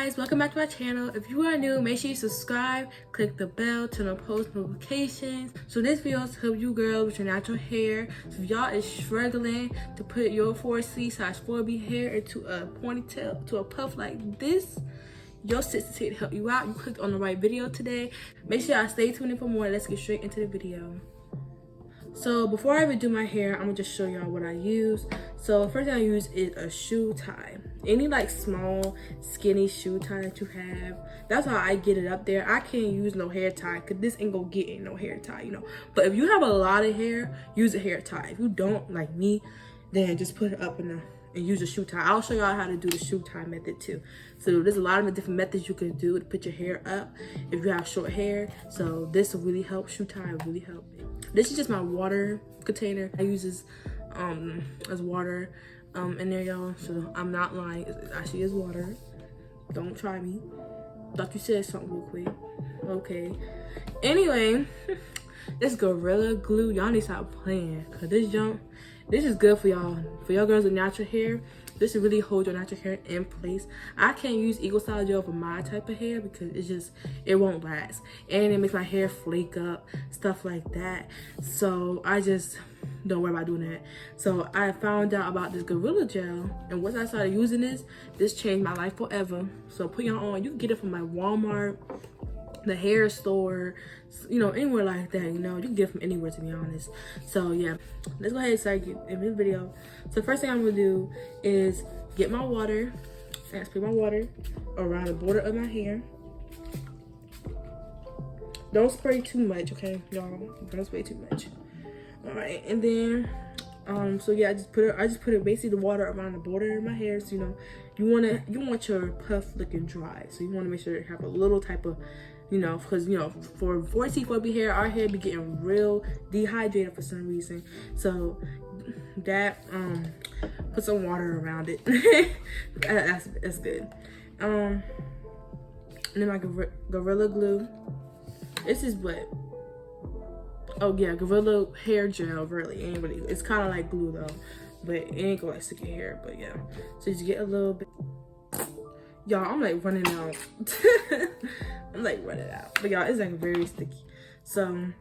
guys, welcome back to my channel. If you are new, make sure you subscribe, click the bell, turn on post notifications. So this video is to help you girls with your natural hair. So if y'all is struggling to put your 4C/4B hair into a ponytail, to a puff like this, your sister's here to help you out. You clicked on the right video today. Make sure y'all stay tuned in for more. Let's get straight into the video. So before I even do my hair, I'm gonna just show y'all what I use. So first thing I use is a shoe tie. Any like small, skinny shoe tie that you have. That's how I get it up there. I can't use no hair tie because this ain't gonna get in no hair tie, you know. But if you have a lot of hair, use a hair tie. If you don't, like me, then just put it up and use a shoe tie. I'll show y'all how to do the shoe tie method too. So there's a lot of different methods you can do to put your hair up if you have short hair. So this will really help. Shoe tie will really help. This is just my water container. I use this as water in there, y'all. So I'm not lying. It actually is water. Don't try me. Thought you said something real quick. Okay. Anyway, this Gorilla Glue. Y'all need to stop playing. Cause this is good for y'all. For y'all girls with natural hair, this will really hold your natural hair in place. I can't use Eagle Style Gel for my type of hair because it won't last. And it makes my hair flake up, stuff like that. So I just don't worry about doing that. So I found out about this Gorilla Gel, and once I started using this changed my life forever. So put y'all on. You can get it from like Walmart, the hair store, you know, anywhere like that, you know. You can get it from anywhere, to be honest. So yeah, let's go ahead and start in this video. So first thing I'm gonna do is get my water and spray my water around the border of my hair. Don't spray too much, okay, y'all. Don't spray too much. All right, and then so yeah, I just put it basically the water around the border of my hair. So you know, you want your puff looking dry. So you want to make sure you have a little type of, you know, because you know, for 4C/4B hair, our hair be getting real dehydrated for some reason. So that put some water around it. that's good. And then my Gorilla Glue. This is what. Oh yeah, Gorilla hair gel. Really, it's kind of like glue though, but it ain't gonna like stick your hair. But yeah, so just get a little bit. Y'all, I'm like running out. I'm like running out. But y'all, it's like very sticky. So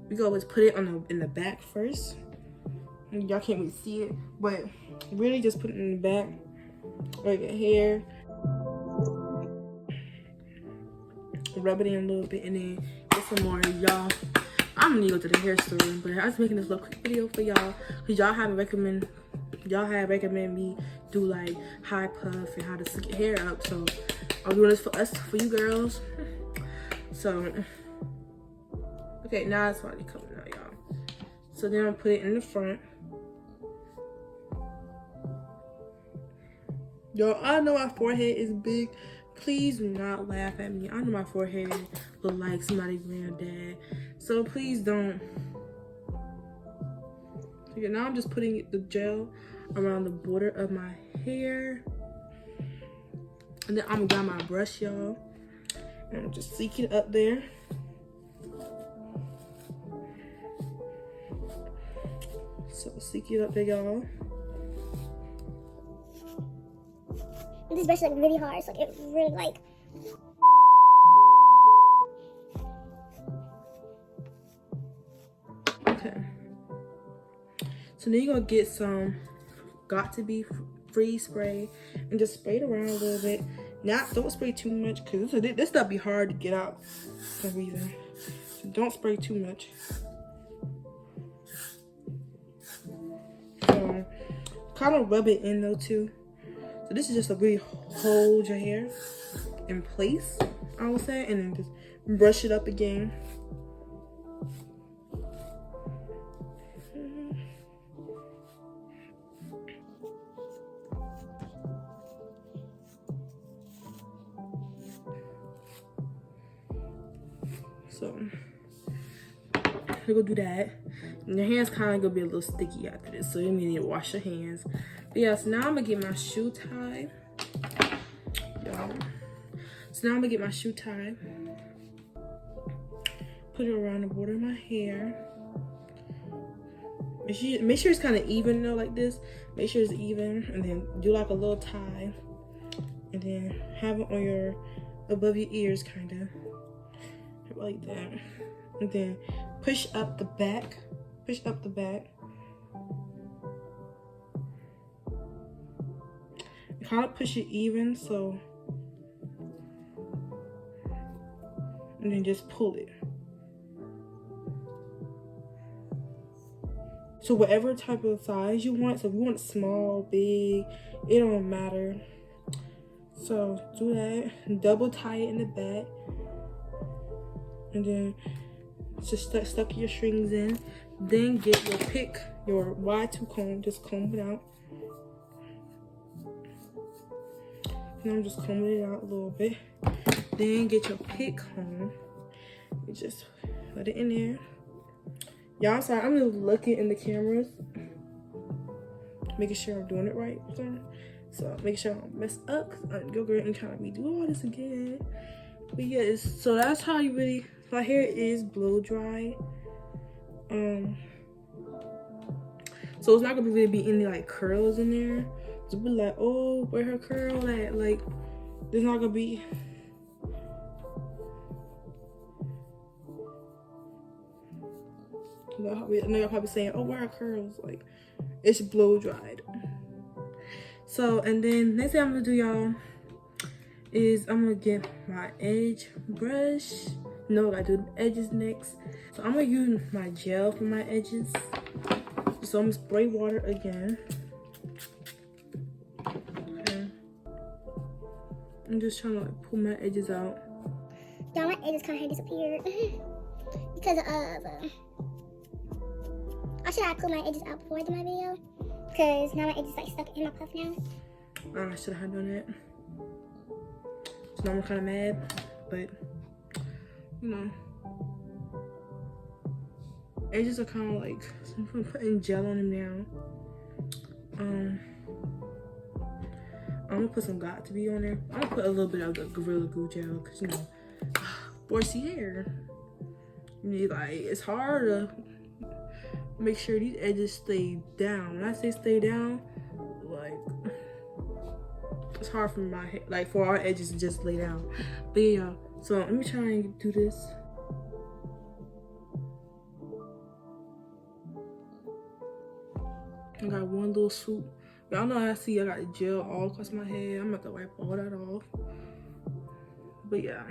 we go always put it in the back first. Y'all can't really see it, but really just put it in the back, like your hair. Rub it in a little bit, and then get some more, y'all. I'm gonna go to the hair store, but I was making this little quick video for y'all because y'all have recommended me do like high puff and how to slick your hair up. So I'm doing this for you girls. So okay, now it's finally coming out, y'all. So then I'll put it in the front. Y'all, I know my forehead is big. Please do not laugh at me. I know my forehead look like somebody's granddad. So please don't. Okay, now I'm just putting the gel around the border of my hair. And then I'm gonna grab my brush, y'all. And I'm just seek it up there. So seek it up there, y'all. This brush is like really hard, so it really like. Okay. So then you're gonna get some Got To Be Free spray and just spray it around a little bit. Don't spray too much because this stuff be hard to get out for some reason. So don't spray too much. So kind of rub it in though too. So this is just to really hold your hair in place, I would say, and then just brush it up again. So you're gonna do that. And your hands kind of gonna be a little sticky after this, so you may need to wash your hands. But yeah, so now I'm gonna get my shoe tie. Y'all. So now I'm gonna get my shoe tie. Put it around the border of my hair. Make sure it's kind of even though, like this. Make sure it's even, and then do like a little tie and then have it on your above your ears, kind of like that, and then push up the back. Push up the back. Kind of push it even, so, and then just pull it. So whatever type of size you want. So if you want small, big, it don't matter. So do that. Double tie it in the back, and then just stuck your strings in. Then get your pick, your Y2 comb. Just comb it out. And I'm just combing it out a little bit. Then get your pick comb. You just put it in there. Y'all, sorry, I'm just looking in the cameras, making sure I'm doing it right. So make sure I don't mess up, cause your girl ain't trying to be do all this again. But yeah, so that's how you really. My hair is blow dry. So it's not gonna really be any like curls in there. To be like, oh, where her curl at? Like, there's not gonna be. I know y'all probably saying, oh, where are curls? Like, it's blow dried. So, and then next thing I'm gonna do, y'all, is I'm gonna get my edge brush. No, I gotta do the edges next. So I'm gonna use my gel for my edges. So I'm gonna spray water again. Okay. I'm just trying to like pull my edges out. Yeah, my edges kind of disappeared because of. I should have pulled my edges out before I did my video, because now my edges like stuck in my puff now. I should have done that. So now I'm kind of mad, but you know, edges are kind of like, I'm putting gel on them now. I'm gonna put some Got to Be on there. I'm gonna put a little bit of the Gorilla Glue gel, because you know, borsy hair. You need, like, it's hard to make sure these edges stay down. When I say stay down, like, it's hard for my hair, like for our edges to just lay down. But yeah, so let me try and do this. I got one little swoop. Y'all know I see I got gel all across my head. I'm about to wipe all that off. But yeah.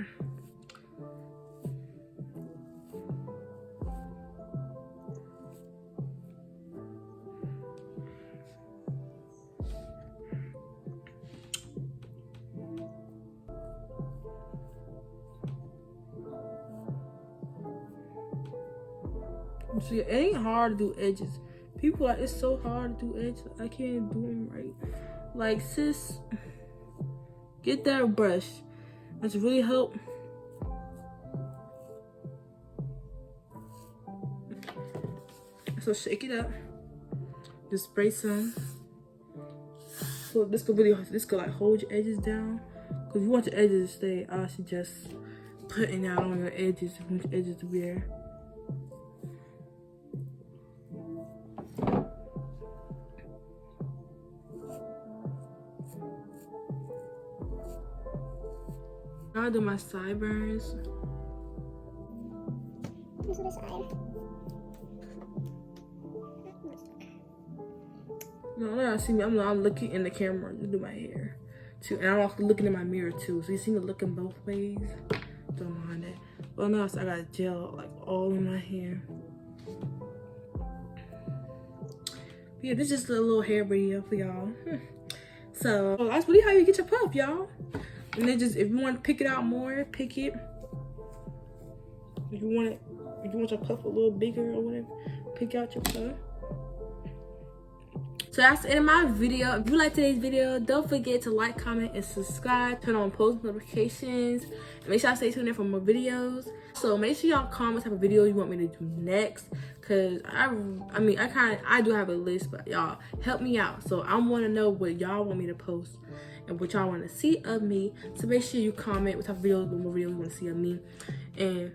See, it ain't hard to do edges. People like, it's so hard to do edges. I can't do them right. Like, sis, get that brush. That's really help. So shake it up. Just spray some. So this could like hold your edges down. Cause if you want your edges to stay, I suggest putting that on your edges if you want your edges to be there. Now I do my sideburns. This is the side. No, y'all see me. I'm looking in the camera to do my hair too, and I'm also looking in my mirror too. So you see me looking both ways. Don't mind that. But now I got gel like all in my hair. But yeah, this is just a little hair video for y'all. So that's really how you get your puff, y'all. And then just, if you want to pick it out more, pick it. If you want your puff a little bigger or whatever, pick out your puff. So that's the end of my video. If you like today's video, don't forget to like, comment, and subscribe. Turn on post notifications. And make sure I stay tuned in for more videos. So make sure y'all comment what type of video you want me to do next. Cause I do have a list, but y'all help me out. So I want to know what y'all want me to post and what y'all want to see of me. So make sure you comment what type of videos, what more videos you want to see of me. And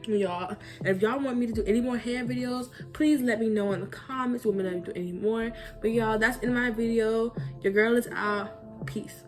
y'all, if y'all want me to do any more hair videos, please let me know in the comments. You want me to do any more. But y'all, that's in my video. Your girl is out. Peace.